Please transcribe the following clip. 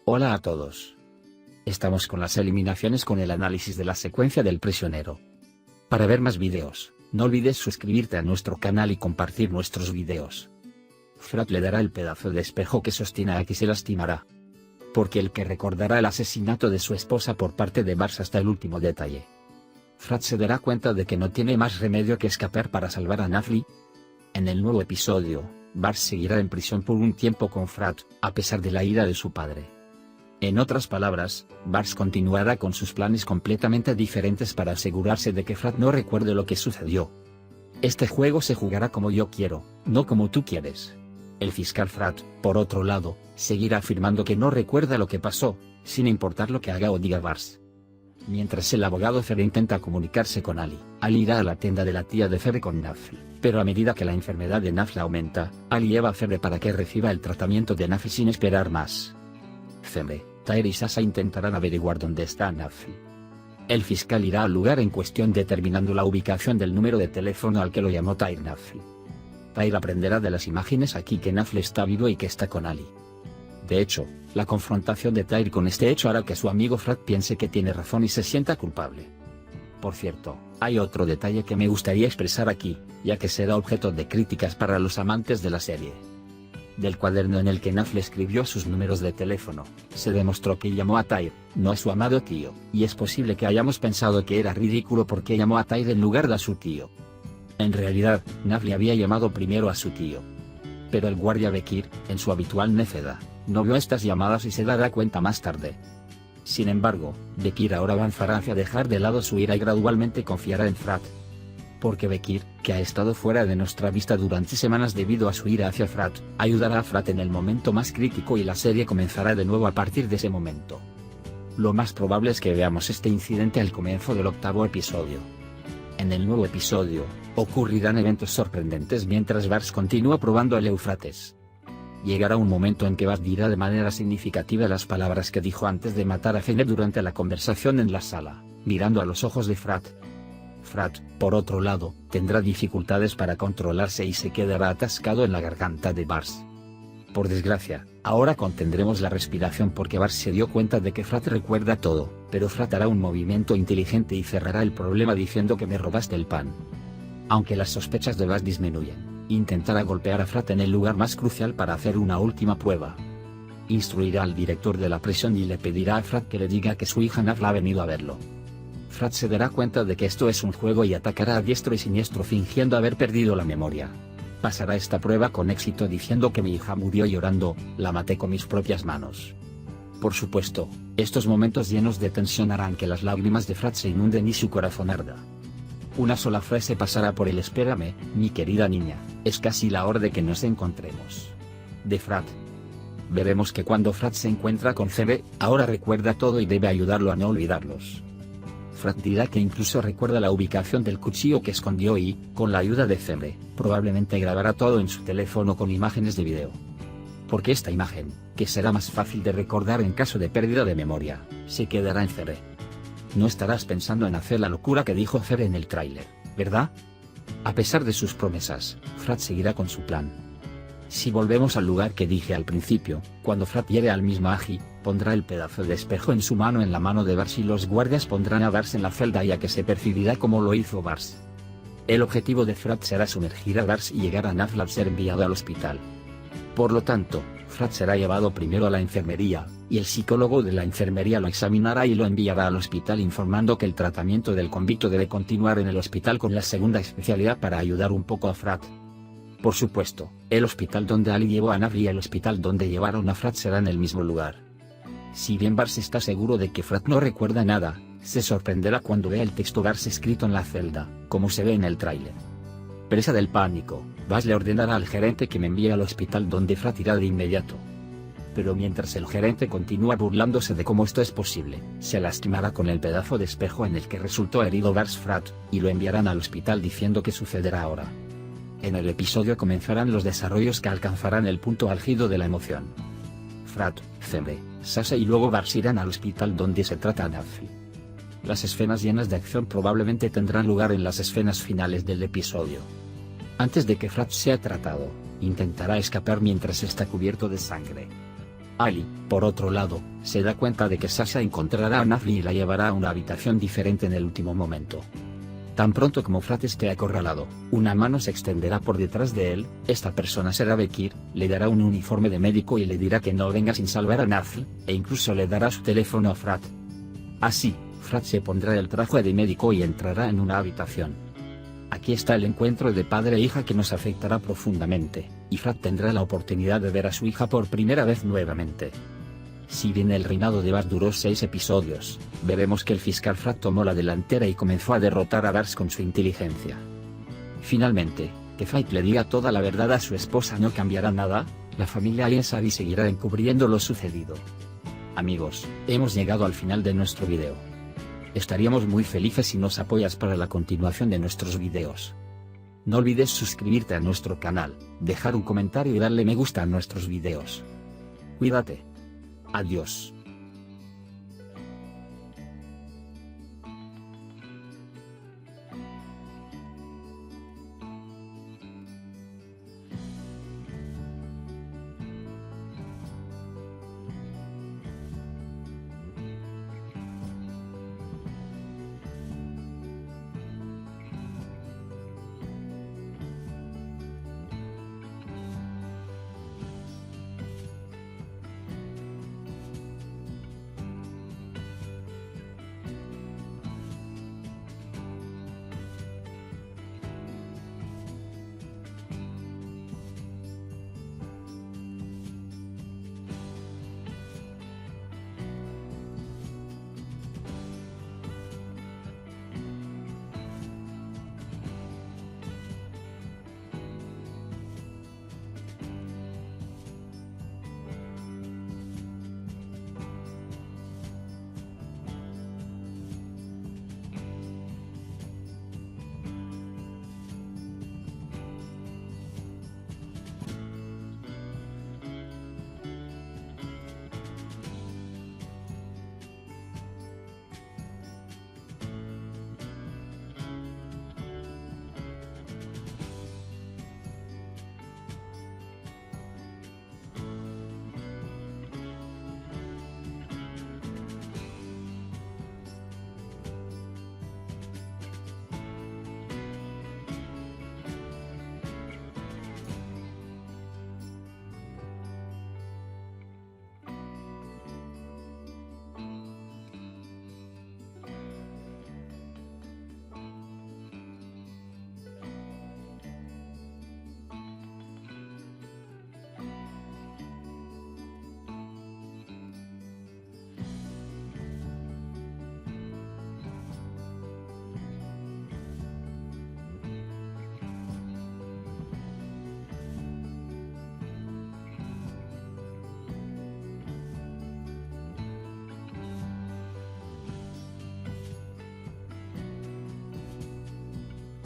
Hola a todos. Estamos con las eliminaciones con el análisis de la secuencia del prisionero. Para ver más videos, no olvides suscribirte a nuestro canal y compartir nuestros videos. Frat le dará el pedazo de espejo que sostiene a que se lastimará. Porque el que recordará el asesinato de su esposa por parte de Bars hasta el último detalle. Frat se dará cuenta de que no tiene más remedio que escapar para salvar a Nafli. En el nuevo episodio, Bars seguirá en prisión por un tiempo con Frat, a pesar de la ira de su padre. En otras palabras, Bars continuará con sus planes completamente diferentes para asegurarse de que Frat no recuerde lo que sucedió. Este juego se jugará como yo quiero, no como tú quieres. El fiscal Frat, por otro lado, seguirá afirmando que no recuerda lo que pasó, sin importar lo que haga o diga Bars. Mientras el abogado Fere intenta comunicarse con Ali irá a la tienda de la tía de Fere con Nafli, pero a medida que la enfermedad de Nafli aumenta, Ali lleva a Fere para que reciba el tratamiento de Nafli sin esperar más. Fere, Tahir y Sasha intentarán averiguar dónde está Nafli. El fiscal irá al lugar en cuestión determinando la ubicación del número de teléfono al que lo llamó Tahir Nafli. Tahir aprenderá de las imágenes aquí que Nafli está vivo y que está con Ali. De hecho, la confrontación de Tahir con este hecho hará que su amigo Frat piense que tiene razón y se sienta culpable. Por cierto, hay otro detalle que me gustaría expresar aquí, ya que será objeto de críticas para los amantes de la serie. Del cuaderno en el que Nafli escribió sus números de teléfono, se demostró que llamó a Tahir, no a su amado tío, y es posible que hayamos pensado que era ridículo porque llamó a Tahir en lugar de a su tío. En realidad, Nafli había llamado primero a su tío. Pero el guardia Bekir, en su habitual necedad, no vio estas llamadas y se dará cuenta más tarde. Sin embargo, Bekir ahora avanzará hacia dejar de lado su ira y gradualmente confiará en Frat. Porque Bekir, que ha estado fuera de nuestra vista durante semanas debido a su ira hacia Frat, ayudará a Frat en el momento más crítico y la serie comenzará de nuevo a partir de ese momento. Lo más probable es que veamos este incidente al comienzo del 8º episodio. En el nuevo episodio, ocurrirán eventos sorprendentes mientras Bars continúa probando el Éufrates. Llegará un momento en que Bars dirá de manera significativa las palabras que dijo antes de matar a Fene durante la conversación en la sala, mirando a los ojos de Frat. Frat, por otro lado, tendrá dificultades para controlarse y se quedará atascado en la garganta de Bars. Por desgracia, ahora contendremos la respiración porque Bars se dio cuenta de que Frat recuerda todo, pero Frat hará un movimiento inteligente y cerrará el problema diciendo que me robaste el pan. Aunque las sospechas de Bars disminuyen, intentará golpear a Frat en el lugar más crucial para hacer una última prueba. Instruirá al director de la prisión y le pedirá a Frat que le diga que su hija Nafla ha venido a verlo. Frat se dará cuenta de que esto es un juego y atacará a diestro y siniestro fingiendo haber perdido la memoria. Pasará esta prueba con éxito diciendo que mi hija murió llorando, la maté con mis propias manos. Por supuesto, estos momentos llenos de tensión harán que las lágrimas de Frat se inunden y su corazón arda. Una sola frase pasará por él: espérame, mi querida niña, es casi la hora de que nos encontremos. De Frat. Veremos que cuando Frat se encuentra con Febe, ahora recuerda todo y debe ayudarlo a no olvidarlos. Frat dirá que incluso recuerda la ubicación del cuchillo que escondió y, con la ayuda de Febe, probablemente grabará todo en su teléfono con imágenes de video. Porque esta imagen, que será más fácil de recordar en caso de pérdida de memoria, se quedará en Febe. No estarás pensando en hacer la locura que dijo Febe en el tráiler, ¿verdad? A pesar de sus promesas, Frat seguirá con su plan. Si volvemos al lugar que dije al principio, cuando Frat llegue al mismo Aji, pondrá el pedazo de espejo en su mano en la mano de Bars y los guardias pondrán a Bars en la celda ya que se percibirá como lo hizo Bars. El objetivo de Frat será sumergir a Bars y llegar a Nafla al ser enviado al hospital. Por lo tanto, Frat será llevado primero a la enfermería, y el psicólogo de la enfermería lo examinará y lo enviará al hospital informando que el tratamiento del convicto debe continuar en el hospital con la segunda especialidad para ayudar un poco a Frat. Por supuesto, el hospital donde Ali llevó a Nafli y el hospital donde llevaron a Frat serán el mismo lugar. Si bien Bars está seguro de que Frat no recuerda nada, se sorprenderá cuando vea el texto Bars escrito en la celda, como se ve en el tráiler. Presa del pánico, Bars le ordenará al gerente que me envíe al hospital donde Frat irá de inmediato. Pero mientras el gerente continúa burlándose de cómo esto es posible, se lastimará con el pedazo de espejo en el que resultó herido Bars Frat, y lo enviarán al hospital diciendo que sucederá ahora. En el episodio comenzarán los desarrollos que alcanzarán el punto álgido de la emoción. Frat, Febe, Sasha y luego Bars irán al hospital donde se trata a Nafli. Las escenas llenas de acción probablemente tendrán lugar en las escenas finales del episodio. Antes de que Frat sea tratado, intentará escapar mientras está cubierto de sangre. Ali, por otro lado, se da cuenta de que Sasha encontrará a Natalie y la llevará a una habitación diferente en el último momento. Tan pronto como Frat esté acorralado, una mano se extenderá por detrás de él. Esta persona será Bekir, le dará un uniforme de médico y le dirá que no venga sin salvar a Natalie, e incluso le dará su teléfono a Frat. Así, Frat se pondrá el traje de médico y entrará en una habitación. Aquí está el encuentro de padre e hija que nos afectará profundamente, y Frat tendrá la oportunidad de ver a su hija por primera vez nuevamente. Si bien el reinado de Bart duró 6 episodios, veremos que el fiscal Frat tomó la delantera y comenzó a derrotar a Bart con su inteligencia. Finalmente, que Fight le diga toda la verdad a su esposa no cambiará nada. La familia Ironside seguirá encubriendo lo sucedido. Amigos, hemos llegado al final de nuestro video. Estaríamos muy felices si nos apoyas para la continuación de nuestros videos. No olvides suscribirte a nuestro canal, dejar un comentario y darle me gusta a nuestros videos. Cuídate. Adiós.